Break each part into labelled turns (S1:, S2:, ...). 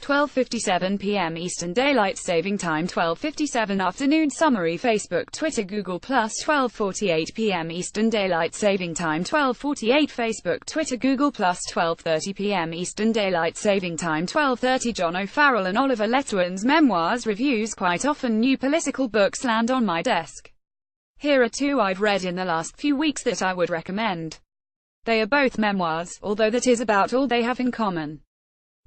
S1: 12:57 p.m. Eastern Daylight Saving Time, 12:57 afternoon. Summary: Facebook, Twitter, Google+, 12:48 p.m. Eastern Daylight Saving Time, 12:48 Facebook, Twitter, Google+, 12:30 p.m. Eastern Daylight Saving Time, 12:30 John O'Farrell and Oliver Letwin's memoirs reviews. Quite often new political books land on my desk. Here are two I've read in the last few weeks that I would recommend. They are both memoirs, although that is about all they have in common.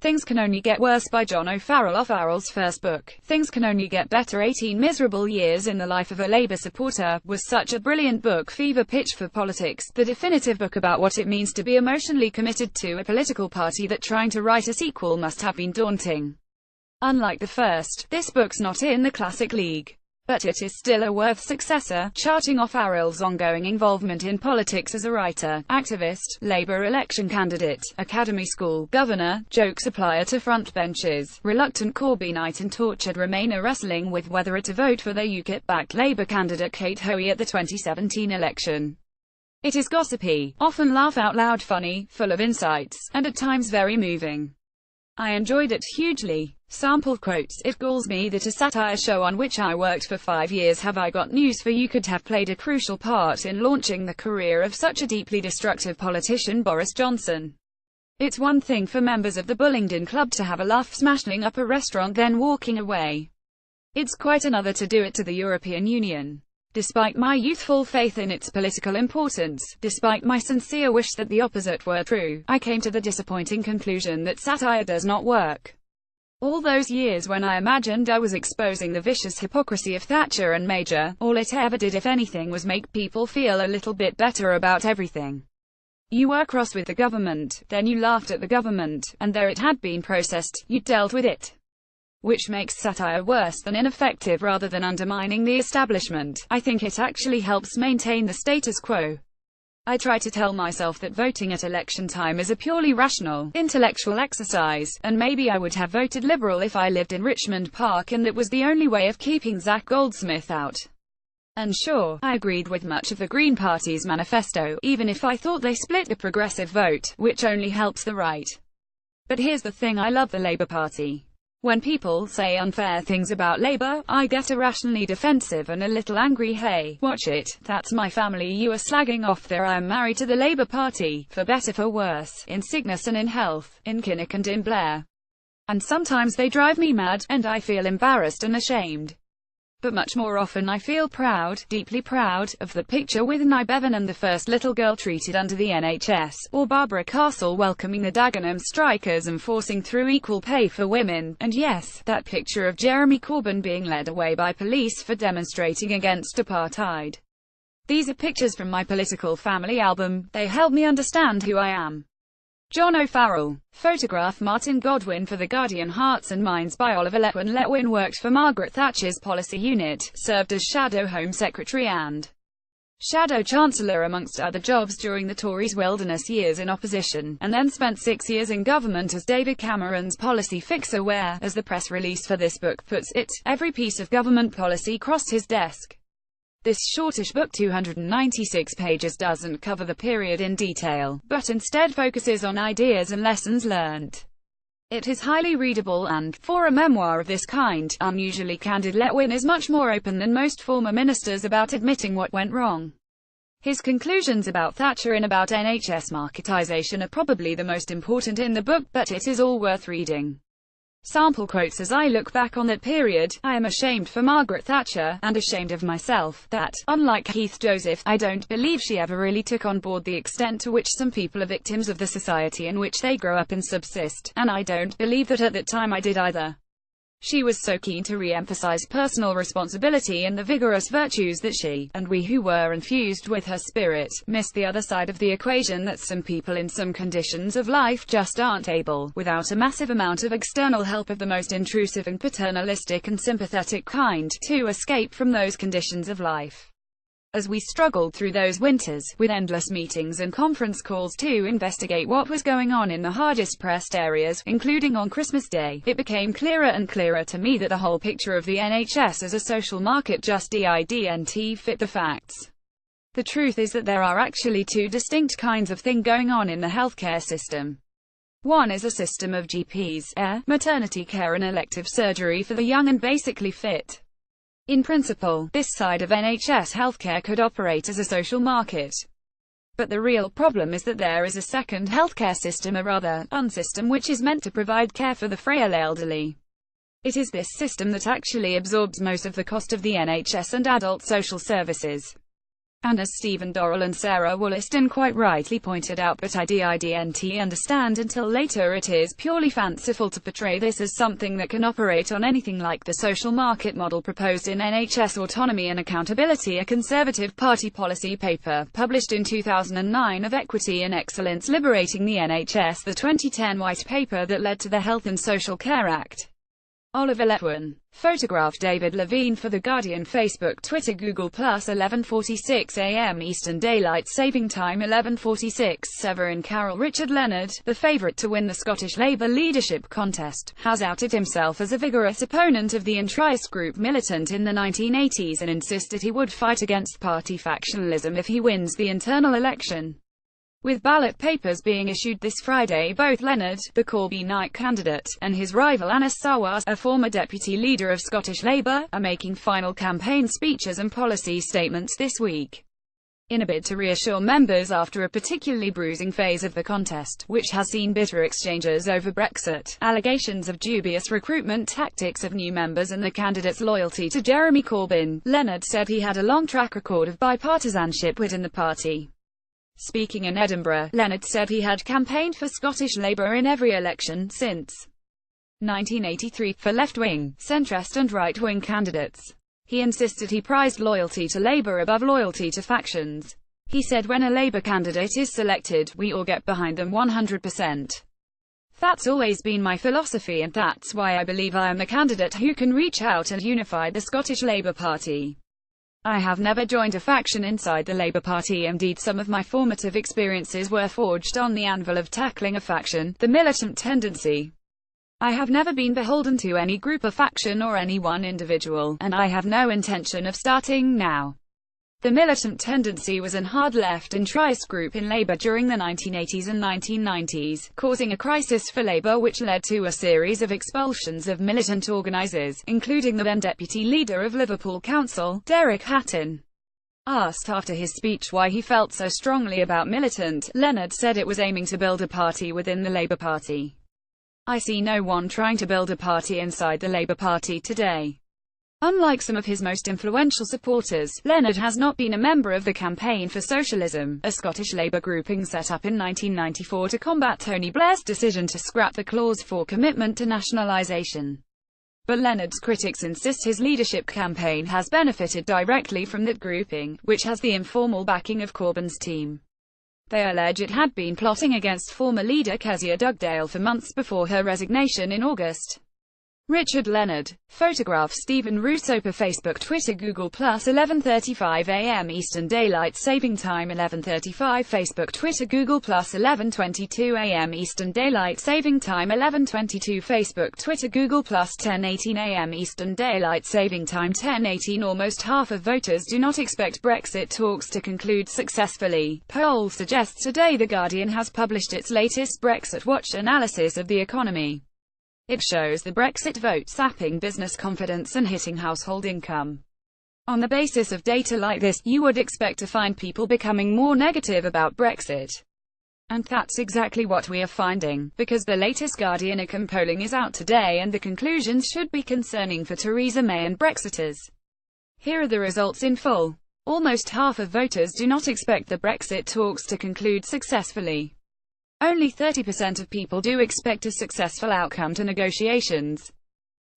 S1: Things Can Only Get Worse by John O'Farrell. O'Farrell's first book, Things Can Only Get Better: 18 Miserable Years in the Life of a Labour Supporter, was such a brilliant book. Fever Pitch for Politics, the definitive book about what it means to be emotionally committed to a political party that trying to write a sequel must have been daunting. Unlike the first, this book's not in the classic league. But it is still a worth successor, charting O'Farrell's ongoing involvement in politics as a writer, activist, Labour election candidate, academy school governor, joke supplier to frontbenchers, reluctant Corbynite and tortured Remainer wrestling with whether to vote for their UKIP-backed Labour candidate Kate Hoey at the 2017 election. It is gossipy, often laugh-out-loud funny, full of insights, and at times very moving. I enjoyed it hugely. Sample quotes: It galls me that a satire show on which I worked for 5 years, Have I Got News For You, could have played a crucial part in launching the career of such a deeply destructive politician, Boris Johnson. It's one thing for members of the Bullingdon Club to have a laugh smashing up a restaurant then walking away. It's quite another to do it to the European Union. Despite my youthful faith in its political importance, despite my sincere wish that the opposite were true, I came to the disappointing conclusion that satire does not work. All those years when I imagined I was exposing the vicious hypocrisy of Thatcher and Major, all it ever did if anything was make people feel a little bit better about everything. You were cross with the government, then you laughed at the government, and there it had been processed, you dealt with it. Which makes satire worse than ineffective. Rather than undermining the establishment, I think it actually helps maintain the status quo. I try to tell myself that voting at election time is a purely rational, intellectual exercise, and maybe I would have voted Liberal if I lived in Richmond Park and that was the only way of keeping Zach Goldsmith out. And sure, I agreed with much of the Green Party's manifesto, even if I thought they split the progressive vote, which only helps the right. But here's the thing: I love the Labour Party. When people say unfair things about Labour, I get irrationally defensive and a little angry. Hey, watch it, that's my family you are slagging off there. I am married to the Labour Party, for better for worse, in sickness and in health, in Kinnock and in Blair. And sometimes they drive me mad, and I feel embarrassed and ashamed. But much more often I feel proud, deeply proud, of the picture with Nye Bevan and the first little girl treated under the NHS, or Barbara Castle welcoming the Dagenham strikers and forcing through equal pay for women, and yes, that picture of Jeremy Corbyn being led away by police for demonstrating against apartheid. These are pictures from my political family album. They help me understand who I am. John O'Farrell. Photograph Martin Godwin for The Guardian. Hearts and Minds by Oliver Letwin. Letwin worked for Margaret Thatcher's policy unit, served as Shadow Home Secretary and Shadow Chancellor amongst other jobs during the Tories' wilderness years in opposition, and then spent 6 years in government as David Cameron's policy fixer where, as the press release for this book puts it, every piece of government policy crossed his desk. This shortish book, 296 pages, doesn't cover the period in detail, but instead focuses on ideas and lessons learnt. It is highly readable and, for a memoir of this kind, unusually candid. Letwin is much more open than most former ministers about admitting what went wrong. His conclusions about Thatcher and about NHS marketisation are probably the most important in the book, but it is all worth reading. Sample quotes: As I look back on that period, I am ashamed for Margaret Thatcher, and ashamed of myself, that, unlike Keith Joseph, I don't believe she ever really took on board the extent to which some people are victims of the society in which they grow up and subsist, and I don't believe that at that time I did either. She was so keen to re-emphasize personal responsibility and the vigorous virtues that she, and we who were infused with her spirit, missed the other side of the equation, that some people in some conditions of life just aren't able, without a massive amount of external help of the most intrusive and paternalistic and sympathetic kind, to escape from those conditions of life. As we struggled through those winters, with endless meetings and conference calls to investigate what was going on in the hardest pressed areas, including on Christmas Day, it became clearer and clearer to me that the whole picture of the NHS as a social market just didn't fit the facts. The truth is that there are actually two distinct kinds of thing going on in the healthcare system. One is a system of GPs, maternity care and elective surgery for the young and basically fit. In principle, this side of NHS healthcare could operate as a social market. But the real problem is that there is a second healthcare system, a rather unsystem, which is meant to provide care for the frail elderly. It is this system that actually absorbs most of the cost of the NHS and adult social services. And as Stephen Dorrell and Sarah Wollaston quite rightly pointed out, but I didn't understand until later, it is purely fanciful to portray this as something that can operate on anything like the social market model proposed in NHS Autonomy and Accountability, a Conservative Party policy paper, published in 2009 of Equity and Excellence Liberating the NHS, the 2010 white paper that led to the Health and Social Care Act. Oliver Letwin. Photograph David Levine for The Guardian. Facebook, Twitter, Google+, 11:46 a.m. Eastern Daylight Saving Time, 11:46. Severin Carroll. Richard Leonard, the favourite to win the Scottish Labour leadership contest, has outed himself as a vigorous opponent of the Intrice Group militant in the 1980s and insisted he would fight against party factionalism if he wins the internal election. With ballot papers being issued this Friday, both Leonard, the Corbynite candidate, and his rival Anas Sarwar, a former deputy leader of Scottish Labour, are making final campaign speeches and policy statements this week, in a bid to reassure members after a particularly bruising phase of the contest, which has seen bitter exchanges over Brexit, allegations of dubious recruitment tactics of new members and the candidate's loyalty to Jeremy Corbyn. Leonard said he had a long track record of bipartisanship within the party. Speaking in Edinburgh, Leonard said he had campaigned for Scottish Labour in every election since 1983, for left-wing, centrist and right-wing candidates. He insisted he prized loyalty to Labour above loyalty to factions. He said, when a Labour candidate is selected, we all get behind them 100%. That's always been my philosophy, and that's why I believe I am the candidate who can reach out and unify the Scottish Labour Party. I have never joined a faction inside the Labour Party. Indeed, some of my formative experiences were forged on the anvil of tackling a faction, the militant tendency. I have never been beholden to any group or faction or any one individual, and I have no intention of starting now. The militant tendency was an hard-left Intrice group in Labour during the 1980s and 1990s, causing a crisis for Labour which led to a series of expulsions of militant organisers, including the then deputy leader of Liverpool Council, Derek Hatton. Asked after his speech why he felt so strongly about militant, Leonard said it was aiming to build a party within the Labour Party. I see no one trying to build a party inside the Labour Party today. Unlike some of his most influential supporters, Leonard has not been a member of the Campaign for Socialism, a Scottish Labour grouping set up in 1994 to combat Tony Blair's decision to scrap the clause for commitment to nationalisation. But Leonard's critics insist his leadership campaign has benefited directly from that grouping, which has the informal backing of Corbyn's team. They allege it had been plotting against former leader Kezia Dugdale for months before her resignation in August. Richard Leonard. Photograph Stephen Russo. Per Facebook, Twitter, Google+, 11:35 a.m. Eastern Daylight Saving Time, 11:35. Facebook, Twitter, Google+, 11:22 a.m. Eastern Daylight Saving Time, 11:22. Facebook, Twitter, Google+, 10:18 a.m. Eastern Daylight Saving Time, 10:18. Almost half of voters do not expect Brexit talks to conclude successfully, poll suggests. Today The Guardian has published its latest Brexit Watch analysis of the economy. It shows the Brexit vote sapping business confidence and hitting household income. On the basis of data like this, you would expect to find people becoming more negative about Brexit. And that's exactly what we are finding, because the latest Guardian income polling is out today and the conclusions should be concerning for Theresa May and Brexiters. Here are the results in full. Almost half of voters do not expect the Brexit talks to conclude successfully. Only 30% of people do expect a successful outcome to negotiations.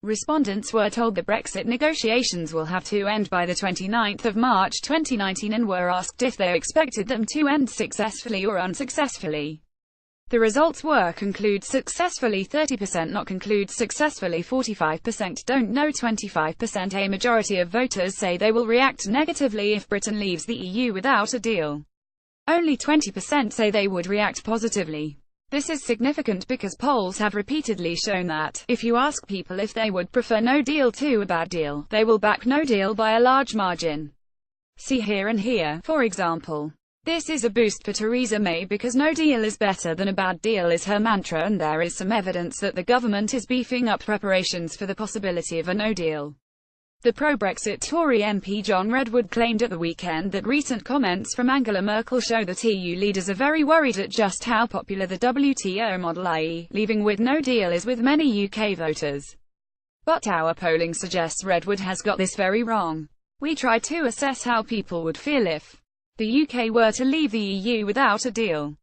S1: Respondents were told the Brexit negotiations will have to end by the 29th of March 2019 and were asked if they expected them to end successfully or unsuccessfully. The results were conclude successfully 30%, not conclude successfully 45%, don't know 25%. A majority of voters say they will react negatively if Britain leaves the EU without a deal. Only 20% say they would react positively. This is significant because polls have repeatedly shown that, if you ask people if they would prefer no deal to a bad deal, they will back no deal by a large margin. See here and here, for example. This is a boost for Theresa May because no deal is better than a bad deal is her mantra, and there is some evidence that the government is beefing up preparations for the possibility of a no deal. The pro-Brexit Tory MP John Redwood claimed at the weekend that recent comments from Angela Merkel show that EU leaders are very worried at just how popular the WTO model, i.e., leaving with no deal, is with many UK voters. But our polling suggests Redwood has got this very wrong. We tried to assess how people would feel if the UK were to leave the EU without a deal.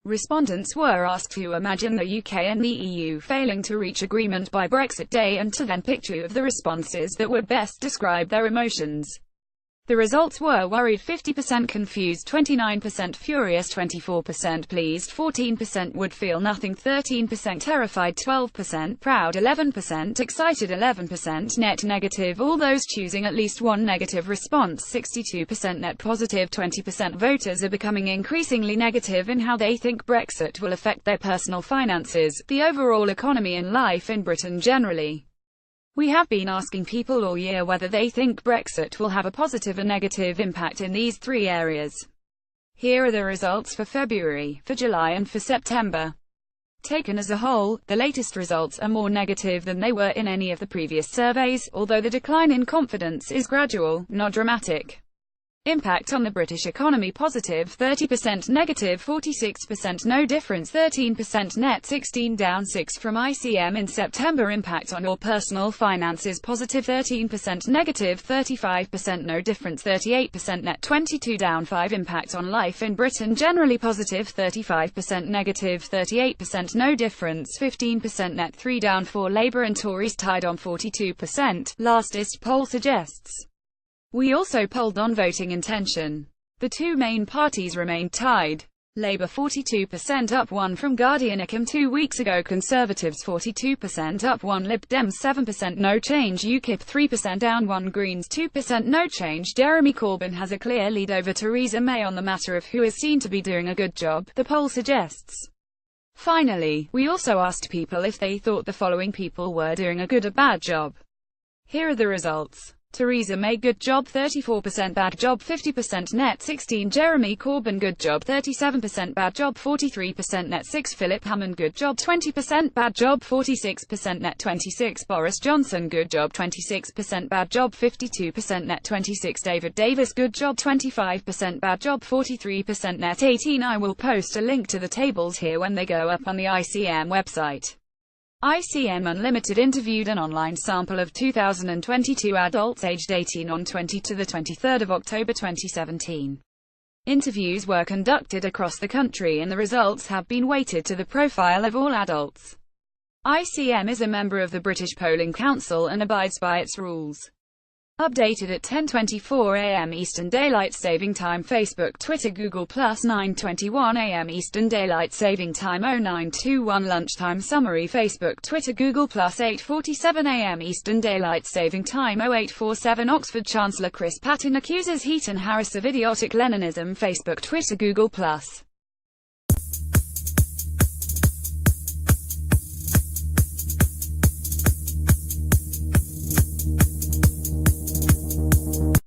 S1: Respondents were asked to imagine the UK and the EU failing to reach agreement by Brexit Day and to then pick two of the responses that would best describe their emotions. The results were worried 50%, confused 29%, furious 24%, pleased 14%, would feel nothing 13%, terrified 12%, proud 11%, excited 11%, net negative, all those choosing at least one negative response 62%, net positive 20%. Voters are becoming increasingly negative in how they think Brexit will affect their personal finances, the overall economy and life in Britain generally. We have been asking people all year whether they think Brexit will have a positive or negative impact in these three areas. Here are the results for February, for July and for September. Taken as a whole, the latest results are more negative than they were in any of the previous surveys, although the decline in confidence is gradual, not dramatic. Impact on the British economy: positive 30%, negative 46%, no difference 13%, net 16, down 6 from ICM in September. Impact on your personal finances: positive 13%, negative 35%, no difference 38%, net 22, down 5. Impact on life in Britain generally: positive 35%, negative 38%, no difference 15%, net 3, down 4. Labour and Tories tied on 42%, lastest poll suggests. We also polled on voting intention. The two main parties remained tied. Labour 42%, up 1 from Guardianicum 2 weeks ago. Conservatives 42%, up 1. Lib Dems 7%, no change. UKIP 3%, down 1. Greens 2%, no change. Jeremy Corbyn has a clear lead over Theresa May on the matter of who is seen to be doing a good job, the poll suggests. Finally, we also asked people if they thought the following people were doing a good or bad job. Here are the results. Theresa May, good job 34%, bad job 50%, net 16. Jeremy Corbyn, good job 37%, bad job 43%, net 6. Philip Hammond, good job 20%, bad job 46%, net 26. Boris Johnson, good job 26%, bad job 52%, net 26. David Davis, good job 25%, bad job 43%, net 18. I will post a link to the tables here when they go up on the ICM website. ICM Unlimited interviewed an online sample of 2022 adults aged 18 on 20 to the 23rd of October 2017. Interviews were conducted across the country and the results have been weighted to the profile of all adults. ICM is a member of the British Polling Council and abides by its rules. Updated at 10:24 a.m. Eastern Daylight Saving Time. Facebook, Twitter, Google+, 9:21 a.m. Eastern Daylight Saving Time. 0921 Lunchtime Summary. Facebook, Twitter, Google+, 8:47 a.m. Eastern Daylight Saving Time. 0847 Oxford Chancellor Chris Patten accuses Heaton Harris of idiotic leninism. Facebook, Twitter, Google+.